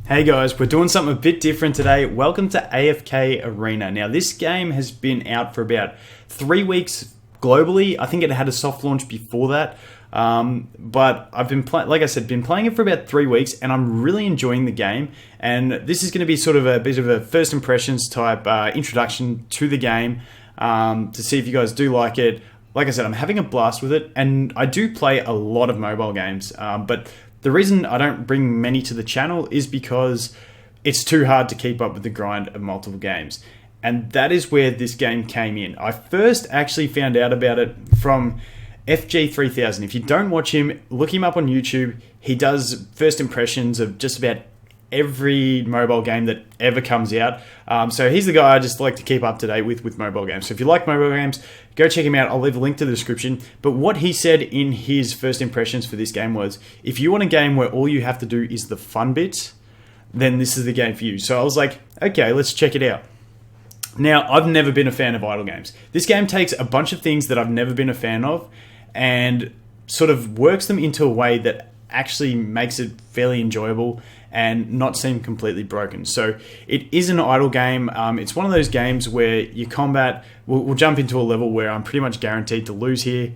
Hey guys, we're doing something a bit different today. Welcome to Afk Arena. Now this game has been out for about 3 weeks globally. I think it had a soft launch before that. But I've been been playing it for about 3 weeks and I'm really enjoying the game. And this is going to be sort of a bit of a first impressions type introduction to the game to see if you guys do like it. Like I said, I'm having a blast with it, and I do play a lot of mobile games, but the reason I don't bring many to the channel is because it's too hard to keep up with the grind of multiple games. And that is where this game came in. I first actually found out about it from FG3000. If you don't watch him, look him up on YouTube. He does first impressions of just about every mobile game that ever comes out. So he's the guy I just like to keep up to date with mobile games. So if you like mobile games, go check him out. I'll leave a link to the description. But what he said in his first impressions for this game was, if you want a game where all you have to do is the fun bits, then this is the game for you. So I was like, okay, let's check it out. Now, I've never been a fan of idle games. This game takes a bunch of things that I've never been a fan of and sort of works them into a way that actually makes it fairly enjoyable and not seem completely broken. So it is an idle game. It's one of those games where your combat, we'll jump into a level where I'm pretty much guaranteed to lose here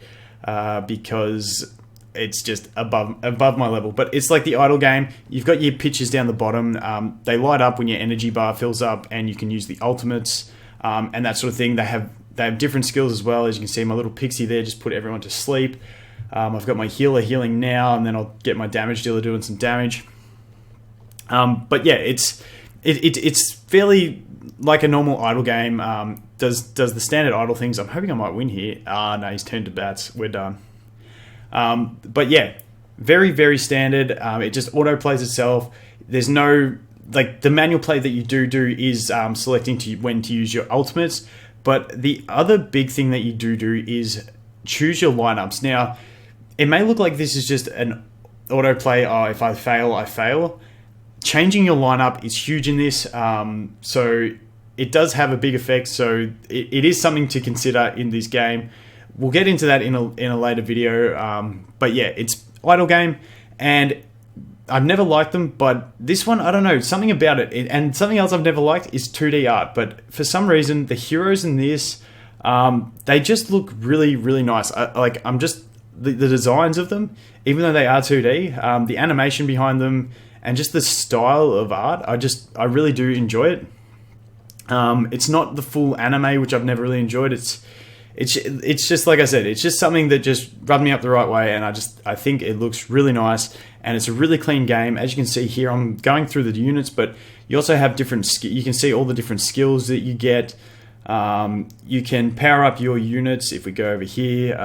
because it's just above my level. But it's like the idle game. You've got your pitches down the bottom. They light up when your energy bar fills up, and you can use the ultimates and that sort of thing. They have different skills as well. As you can see, my little pixie there just put everyone to sleep. I've got my healer healing now, and then I'll get my damage dealer doing some damage. But yeah, it's fairly like a normal idle game. Does the standard idle things. I'm hoping I might win here. No, he's turned to bats. We're done. But yeah, very, very standard. It just auto plays itself. There's no, like, the manual play that you do is selecting when to use your ultimates. But the other big thing that you do is choose your lineups. Now, it may look like this is just an auto play. Oh, if I fail, I fail. Changing your lineup is huge in this. So it does have a big effect. So it is something to consider in this game. We'll get into that in a later video. But yeah, it's idle game, and I've never liked them, but this one, I don't know, something about it. And something else I've never liked is 2D art. But for some reason, the heroes in this, they just look really, really nice. The designs of them, even though they are 2D, the animation behind them, and just the style of art, I really do enjoy it. It's not the full anime, which I've never really enjoyed. It's just, like I said, it's just something that just rubbed me up the right way, and I think it looks really nice, and it's a really clean game. As you can see here, I'm going through the units, but you also have you can see all the different skills that you get. You can power up your units. If we go over here,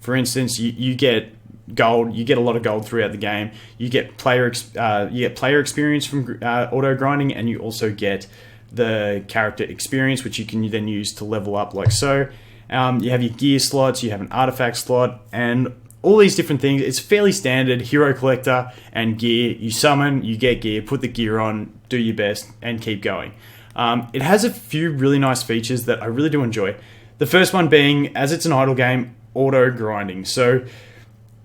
for instance, you get gold. You get a lot of gold throughout the game. You get player experience from auto grinding, and you also get the character experience, which you can then use to level up, like so. You have your gear slots. You have an artifact slot, and all these different things. It's fairly standard. Hero collector and gear. You summon, you get gear, put the gear on, do your best, and keep going. It has a few really nice features that I really do enjoy. The first one being, as it's an idle game, auto grinding. So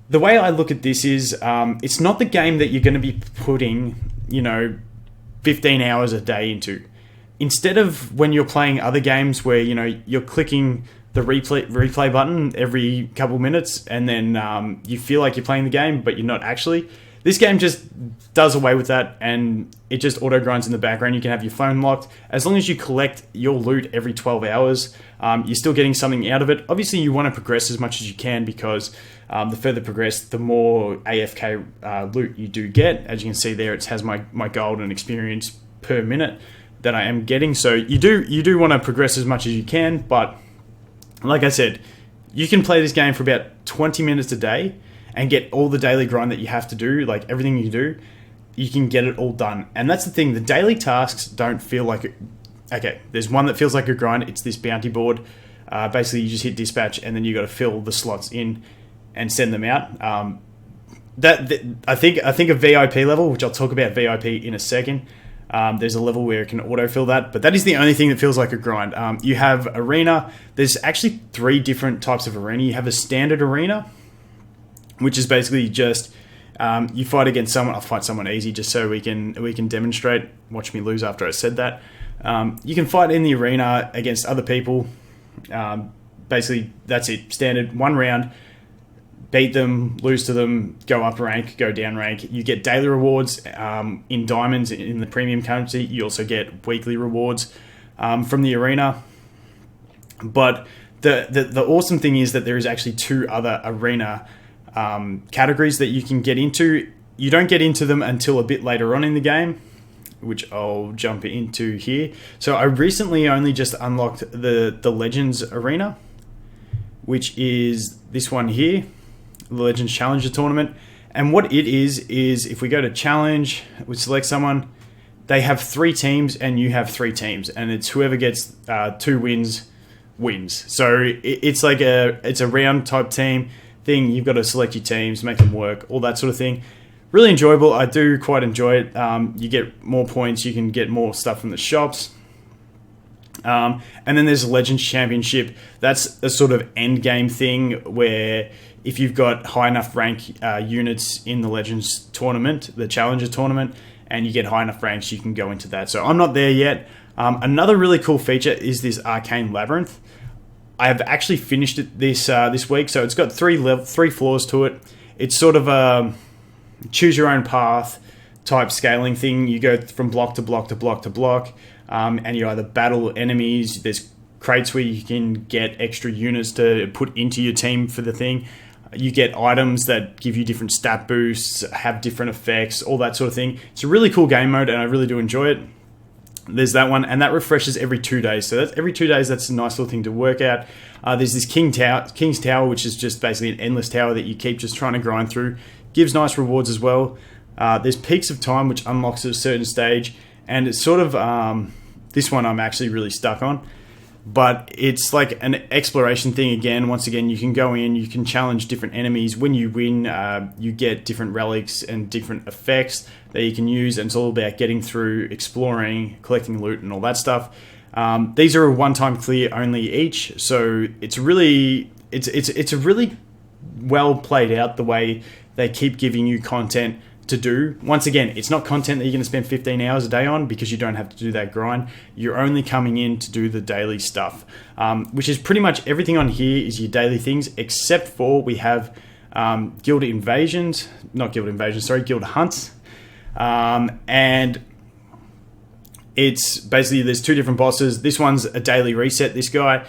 the way I look at this is, it's not the game that you're going to be putting, 15 hours a day into. Instead of when you're playing other games where, you're clicking the replay button every couple minutes, and then you feel like you're playing the game, but you're not actually. This game just does away with that, and it just auto grinds in the background. You can have your phone locked. As long as you collect your loot every 12 hours, you're still getting something out of it. Obviously, you want to progress as much as you can, because the further progress, the more AFK loot you do get. As you can see there, it has my gold and experience per minute that I am getting. So you do want to progress as much as you can, but like I said, you can play this game for about 20 minutes a day and get all the daily grind that you have to do, like everything you do, you can get it all done. And that's the thing, the daily tasks don't feel like it. Okay, there's one that feels like a grind. It's this bounty board. Basically, you just hit dispatch, and then you got to fill the slots in and send them out. I think a VIP level, which I'll talk about VIP in a second. There's a level where it can autofill that, but that is the only thing that feels like a grind. You have arena. There's actually 3 different types of arena. You have a standard arena, which is basically just You fight against someone. I'll fight someone easy just so we can demonstrate. Watch me lose after I said that. You can fight in the arena against other people. Basically, that's it. Standard 1 round. Beat them, lose to them, go up rank, go down rank. You get daily rewards in diamonds in the premium currency. You also get weekly rewards from the arena. But the awesome thing is that there is actually 2 other arena categories that you can get into. You don't get into them until a bit later on in the game, which I'll jump into here. So I recently only just unlocked the Legends Arena, which is this one here, the Legends Challenger Tournament. And what it is if we go to Challenge, we select someone, they have 3 teams and you have 3 teams, and it's whoever gets 2 wins. So it's like it's a round type team thing. You've got to select your teams, make them work, all that sort of thing. Really enjoyable. I do quite enjoy it. You get more points. You can get more stuff from the shops. And then there's a Legends Championship. That's a sort of end game thing where if you've got high enough rank units in the Legends tournament, the Challenger tournament, and you get high enough ranks, you can go into that. So I'm not there yet. Another really cool feature is this Arcane Labyrinth. I have actually finished it this week. So it's got 3 floors to it. It's sort of a choose your own path type scaling thing. You go from block to block to block to block, and you either battle enemies. There's crates where you can get extra units to put into your team for the thing. You get items that give you different stat boosts, have different effects, all that sort of thing. It's a really cool game mode, and I really do enjoy it. There's that one, and that refreshes every 2 days. So that's every 2 days. That's a nice little thing to work out. There's this King's Tower, which is just basically an endless tower that you keep just trying to grind through. Gives nice rewards as well. There's Peaks of Time, which unlocks at a certain stage, and it's sort of this one I'm actually really stuck on. But it's like an exploration thing again. Once again, you can go in, you can challenge different enemies. When you win, you get different relics and different effects that you can use, and it's all about getting through, exploring, collecting loot, and all that stuff. These are a one-time clear only each, so it's a really well played out the way they keep giving you content to do. Once again, it's not content that you're going to spend 15 hours a day on, because you don't have to do that grind. You're only coming in to do the daily stuff, which is pretty much everything on here is your daily things, except for we have guild hunts, and it's basically there's 2 different bosses. This one's a daily reset. This guy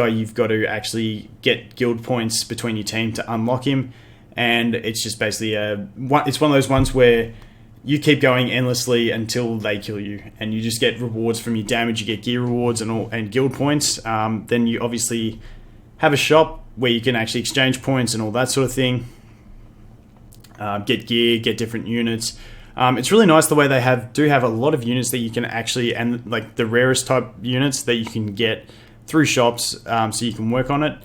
you've got to actually get guild points between your team to unlock him. And it's just basically it's one of those ones where you keep going endlessly until they kill you, and you just get rewards from your damage. You get gear rewards and guild points. Then you obviously have a shop where you can actually exchange points and all that sort of thing. Get gear, get different units. It's really nice the way they do have a lot of units that you can actually, and like the rarest type units that you can get through shops, so you can work on it.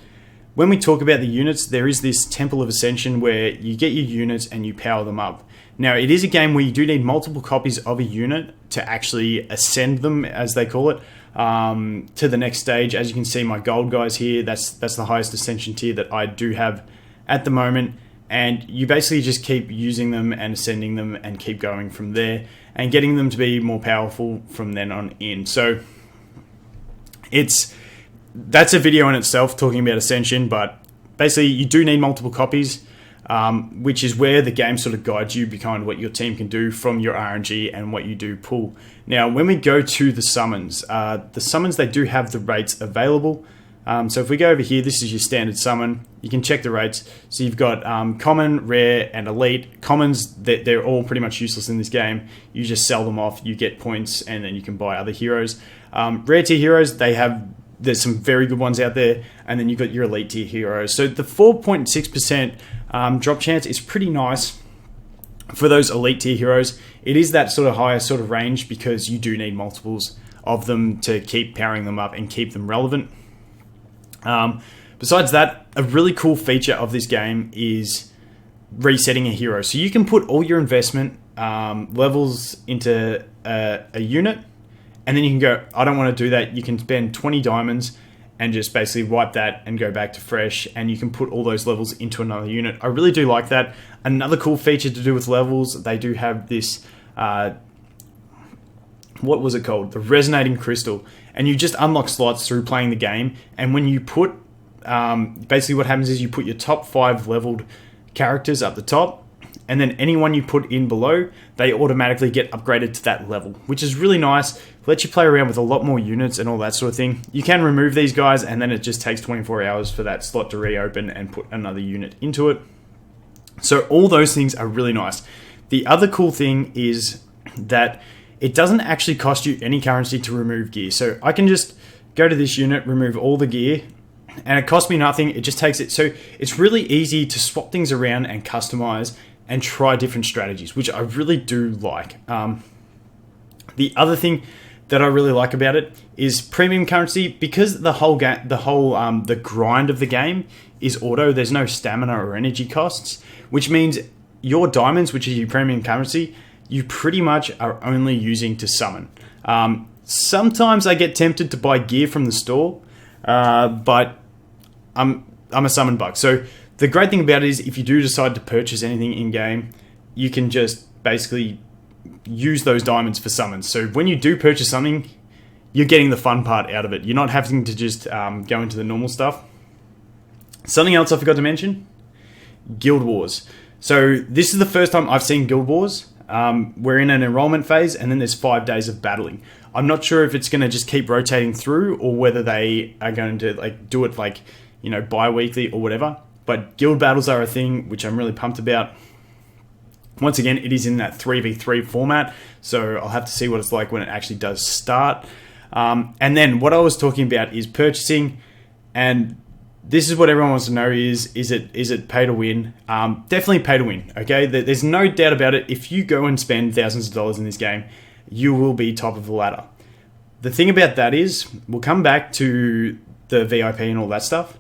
When we talk about the units, there is this Temple of Ascension where you get your units and you power them up. Now, it is a game where you do need multiple copies of a unit to actually ascend them, as they call it, to the next stage. As you can see, my gold guys here, that's the highest ascension tier that I do have at the moment. And you basically just keep using them and ascending them and keep going from there and getting them to be more powerful from then on in. So that's a video in itself talking about Ascension, but basically you do need multiple copies, which is where the game sort of guides you behind what your team can do from your RNG and what you do pull. Now, when we go to the summons, they do have the rates available. So if we go over here, this is your standard summon. You can check the rates. So you've got common, rare, and elite. Commons, they're all pretty much useless in this game. You just sell them off, you get points, and then you can buy other heroes. Rare tier heroes, there's some very good ones out there, and then you've got your elite tier heroes. So the 4.6% drop chance is pretty nice for those elite tier heroes. It is that sort of higher sort of range because you do need multiples of them to keep powering them up and keep them relevant. Besides that, a really cool feature of this game is resetting a hero. So you can put all your investment levels into a unit, and then you can go, I don't want to do that. You can spend 20 diamonds and just basically wipe that and go back to fresh, and you can put all those levels into another unit. I really do like that. Another cool feature to do with levels, they do have this, what was it called? The resonating crystal. And you just unlock slots through playing the game, and when you put, basically what happens is you put your top 5 leveled characters up the top, and then anyone you put in below, they automatically get upgraded to that level, which is really nice. Lets you play around with a lot more units and all that sort of thing. You can remove these guys, and then it just takes 24 hours for that slot to reopen and put another unit into it. So all those things are really nice. The other cool thing is that it doesn't actually cost you any currency to remove gear. So I can just go to this unit, remove all the gear, and it costs me nothing. It just takes it. So it's really easy to swap things around and customize and try different strategies, which I really do like. The other thing that I really like about it is premium currency, because the grind of the game is auto. There's no stamina or energy costs, which means your diamonds, which is your premium currency, you pretty much are only using to summon. Sometimes I get tempted to buy gear from the store, but I'm a summon bug. So the great thing about it is if you do decide to purchase anything in-game, you can just basically use those diamonds for summons. So when you do purchase something, you're getting the fun part out of it. You're not having to just go into the normal stuff. Something else I forgot to mention, Guild Wars. So this is the first time I've seen Guild Wars. We're in an enrollment phase, and then there's 5 days of battling. I'm not sure if it's going to just keep rotating through, or whether they are going to do it bi-weekly or whatever. But guild battles are a thing, which I'm really pumped about. Once again, it is in that 3v3 format, so I'll have to see what it's like when it actually does start. And then what I was talking about is purchasing, and this is what everyone wants to know is it pay to win? Definitely pay to win, okay? There's no doubt about it. If you go and spend thousands of dollars in this game, you will be top of the ladder. The thing about that is, we'll come back to the VIP and all that stuff.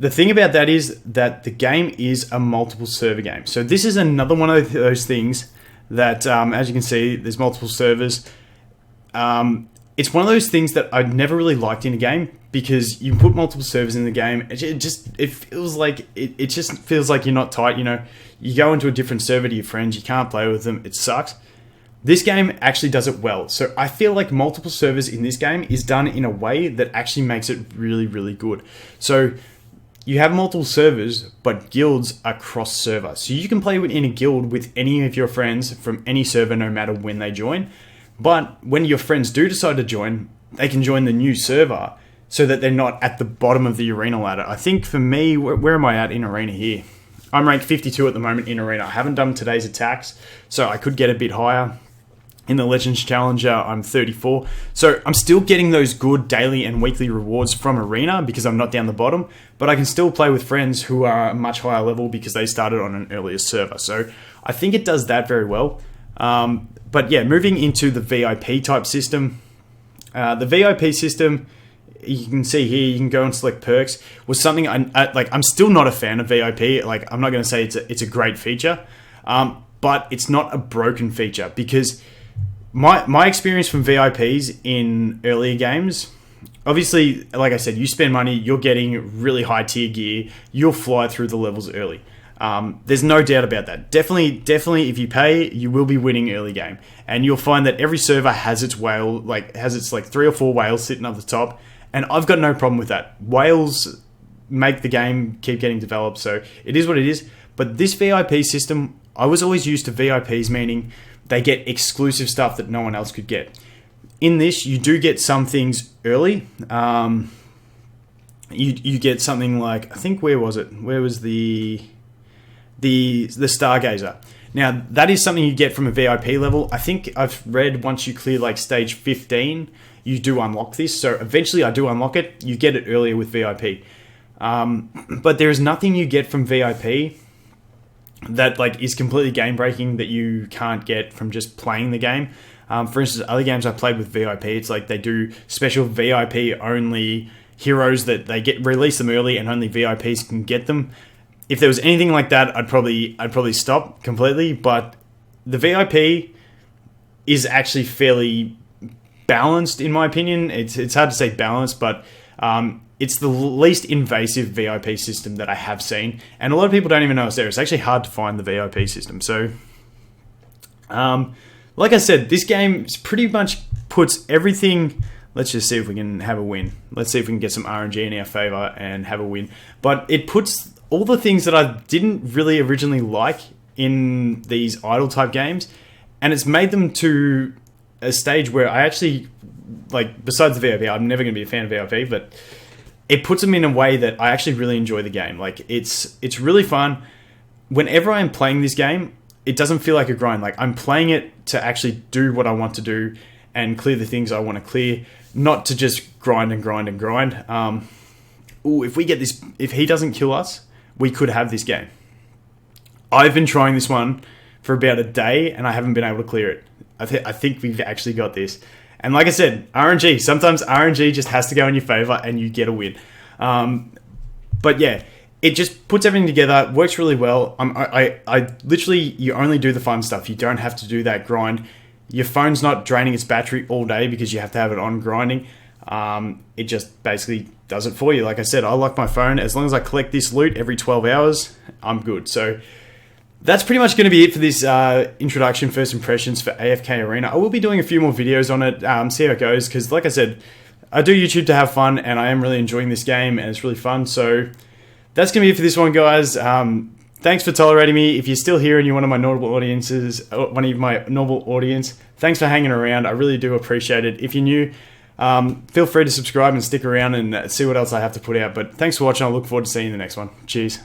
The thing about that is that the game is a multiple server game. So this is another one of those things that, as you can see, there's multiple servers. It's one of those things that I've never really liked in a game, because you put multiple servers in the game. It feels like you're not tight. You go into a different server to your friends, you can't play with them. It sucks. This game actually does it well. So I feel like multiple servers in this game is done in a way that actually makes it really, really good. So you have multiple servers, but guilds are cross-server. So you can play in a guild with any of your friends from any server, no matter when they join. But when your friends do decide to join, they can join the new server so that they're not at the bottom of the arena ladder. I think for me, where am I at in arena here? I'm ranked 52 at the moment in arena. I haven't done today's attacks, so I could get a bit higher. In the Legends Challenger, I'm 34. So I'm still getting those good daily and weekly rewards from Arena because I'm not down the bottom, but I can still play with friends who are a much higher level because they started on an earlier server. So I think it does that very well. But yeah, moving into the VIP type system. The VIP system, you can see here, you can go and select perks, was something I'm still not a fan of VIP. I'm not going to say it's a great feature, but it's not a broken feature, because my experience from VIPs in earlier games, obviously, like I said, you spend money, you're getting really high tier gear, you'll fly through the levels early. There's no doubt about that. Definitely, if you pay, you will be winning early game, and you'll find that every server has its whale, has its 3 or 4 whales sitting up the top, and I've got no problem with that. Whales make the game keep getting developed, so it is what it is. But this VIP system, I was always used to VIPs, meaning they get exclusive stuff that no one else could get. In this, you do get some things early. You get something like, I think, where was it? Where was the Stargazer? Now, that is something you get from a VIP level. I think I've read once you clear stage 15, you do unlock this. So eventually I do unlock it. You get it earlier with VIP. But there is nothing you get from VIP that is completely game breaking that you can't get from just playing the game. For instance, other games I played with VIP, it's they do special VIP only heroes that they release them early and only VIPs can get them. If there was anything like that, I'd probably stop completely. But the VIP is actually fairly balanced, in my opinion. It's hard to say balanced, but It's the least invasive VIP system that I have seen, and a lot of people don't even know it's there. It's actually hard to find the VIP system. So, like I said, this game pretty much puts everything. Let's just see if we can have a win. Let's see if we can get some RNG in our favor and have a win. But it puts all the things that I didn't really originally like in these idle type games, and it's made them to a stage where I actually, like, besides the VIP, I'm never going to be a fan of VIP, but it puts them in a way that I actually really enjoy the game. Like, it's really fun. Whenever I'm playing this game, it doesn't feel like a grind. Like, I'm playing it to actually do what I want to do and clear the things I want to clear, not to just grind and grind and grind. If we get this, if he doesn't kill us, we could have this game. I've been trying this one for about a day and I haven't been able to clear it. I think we've actually got this. And like I said, RNG. Sometimes RNG just has to go in your favor and you get a win. But yeah, it just puts everything together. Works really well. I literally, you only do the fun stuff. You don't have to do that grind. Your phone's not draining its battery all day because you have to have it on grinding. It just basically does it for you. Like I said, I lock my phone. As long as I collect this loot every 12 hours, I'm good. So that's pretty much going to be it for this introduction, first impressions for AFK Arena. I will be doing a few more videos on it, see how it goes, because like I said, I do YouTube to have fun, and I am really enjoying this game, and it's really fun. So that's going to be it for this one, guys. Thanks for tolerating me. If you're still here and you're one of my normal audiences, thanks for hanging around. I really do appreciate it. If you're new, feel free to subscribe and stick around and see what else I have to put out. But thanks for watching. I look forward to seeing you in the next one. Cheers.